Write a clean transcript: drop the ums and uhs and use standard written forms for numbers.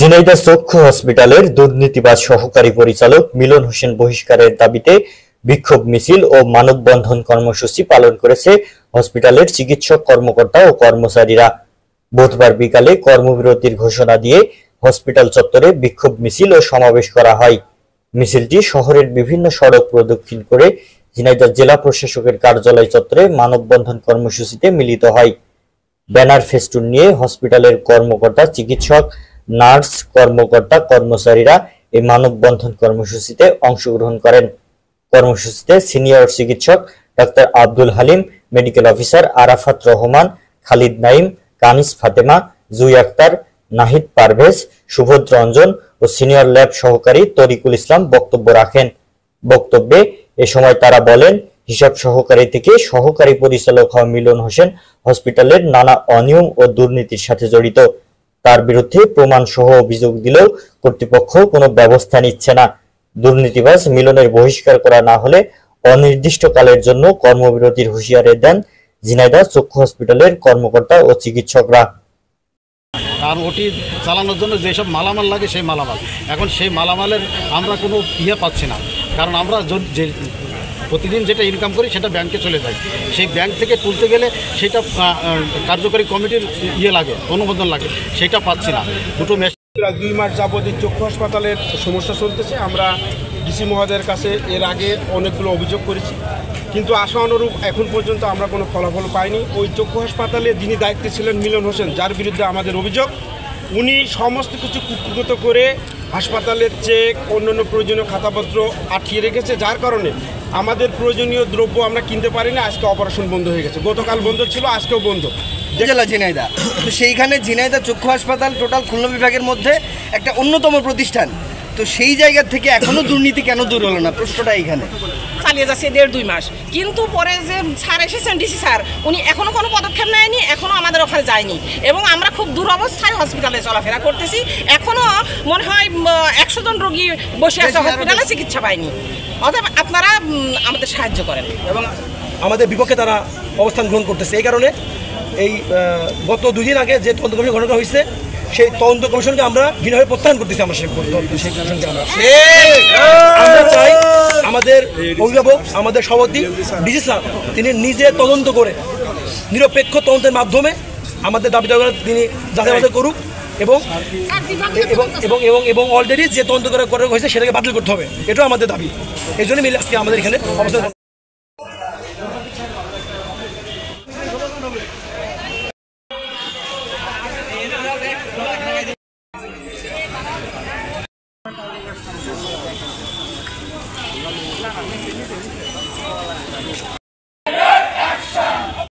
ঝিনাইদহ চক্ষু হসপিটালের দুর্নীতিবাজ সহকারী পরিচালক মিলন হোসেন বহিষ্কারের দাবিতে বিক্ষোভ মিছিল ও মানববন্ধন কর্মসূচি পালন করেছে হসপিটালের চিকিৎসক কর্মকর্তা ও কর্মচারীরা। বুধবার বিকালে কর্মবিরতির ঘোষণা দিয়ে হসপিটাল চত্বরে বিক্ষোভ মিছিল ও সমাবেশ করা হয়। মিছিলটি শহরের বিভিন্ন সড়ক প্রদক্ষিণ করে ঝিনাইদহ জেলা প্রশাসকের কার্যালয় চত্বরে মানববন্ধন কর্মসূচিতে মিলিত হয়। ব্যানার ফেস্টুন নিয়ে হসপিটালের কর্মকর্তা, চিকিৎসক, নার্স, কর্মকর্তা, কর্মচারীরা এই মানববন্ধন কর্মসূচিতে অংশগ্রহণ করেন। কর্মসূচিতে সিনিয়র চিকিৎসক doctor Abdul Halim, medical officer Arafat Rahman, Khalid Naim, Kanis Fatema, Jui Akter, Nahid Parvez, Subodh Ranjan ও সিনিয়র ল্যাব সহকারী তরিকুল ইসলাম বক্তব্য রাখেন। বক্তব্যে এ সময় তারা বলেন, হিসাব সহকারী থেকে সহকারী পরিচালক হওয়া মিলন হোসেন হসপিটালের নানা অনিয়ম ও দুর্নীতির সাথে জড়িত। তার বিরুদ্ধে প্রমাণ সহ অভিযোগ দিলেও কর্তৃপক্ষ কোনো ব্যবস্থা নিচ্ছে না। দুর্নীতিবাজ মিলনের বহিষ্কার করা না হলে অনির্দিষ্টকালের জন্য কর্মবিরতির হুঁশিয়ারি দেন ঝিনাইদহ চক্ষু হসপিটালের কর্মকর্তা ও চিকিৎসকরা। আর ওটি চালানোর জন্য যেসব মালামাল লাগে সেই মালামাল, এখন সেই মালামালের আমরা কোনো পাচ্ছি না, কারণ আমরা যে প্রতিদিন যেটা ইনকাম করি সেটা ব্যাংকে চলে যায়। সেই ব্যাংক থেকে তুলতে গেলে সেটা কার্যকরী কমিটির লাগে, অনুমোদন লাগে, সেটা পাচ্ছি না। দুটো 2 মাস যাবত চক্ষু হাসপাতালের সমস্যা চলতেছে। আমরা ডিসি মহোদয়ের কাছে এর আগে অনেকগুলো অভিযোগ করেছি, কিন্তু আশা অনুরূপ এখন পর্যন্ত আমরা কোনো ফলাফল পাইনি। ওই চক্ষু হাসপাতালে যিনি দায়িত্বে ছিলেন মিলন হোসেন, যার বিরুদ্ধে আমাদের অভিযোগ, উনি সমস্ত কিছু কুক্ষিগত করে হাসপাতালের চেক, অন্যান্য প্রয়োজনীয় খাতাপত্র আটকিয়ে রেখেছে, যার কারণে আমাদের প্রয়োজনীয় দ্রব্য আমরা কিনতে পারি না। আজকে অপারেশন বন্ধ হয়ে গেছে, গতকাল বন্ধ ছিল, আজকেও বন্ধ। জেলা ঝিনাইদহ, তো সেইখানে ঝিনাইদহ চক্ষু হাসপাতাল টোটাল খুলনা বিভাগের মধ্যে একটা অন্যতম প্রতিষ্ঠান, তো সেই জায়গা থেকে এখনো দুর্নীতি কেন দূর হলো না, প্রশ্নটা এইখানে। চালিয়ে যাচ্ছে 1.5-2 মাস, কিন্তু পরে যে স্যার এসেছেন, ডিসি স্যার, উনি এখনো কোনো পদক্ষেপ নেয়নি, এখনো আমাদের ওখানে যায়নি, এবং আমরা খুব দুরবস্থায় হসপিটালে চলাফেরা করতেছি। এখনো মনে হয় 100 জন রোগী বসে আছে হসপিটালে, চিকিৎসা পায়নি। অতএব আপনারা আমাদের সাহায্য করেন। এবং আমাদের বিপক্ষে তারা অবস্থান গ্রহণ করতেছে। এই কারণে এই গত 2 দিন আগে যে তদন্ত কমিশন গঠন হয়েছে, সেই তদন্ত কমিশনকে আমরা ঘৃণাভাবে প্রত্যাখ্যান করতেছি। আমরা সেই কমিশনকে আমরা চাই আমাদের অভিভাবক, আমাদের সভাপতি ডিসি স্যার, তিনি নিজে তদন্ত করে নিরপেক্ষ তদন্তের মাধ্যমে আমাদের দাবি দাবা তিনি যাচাই করুক, এবং এবং এবং এবং অলরেডি যে তদন্ত করা হয়েছে সেটাকে বাতিল করতে হবে, এটাও আমাদের দাবি। এই জন্য মিলে আজকে আমাদের এখানে অবস্থান।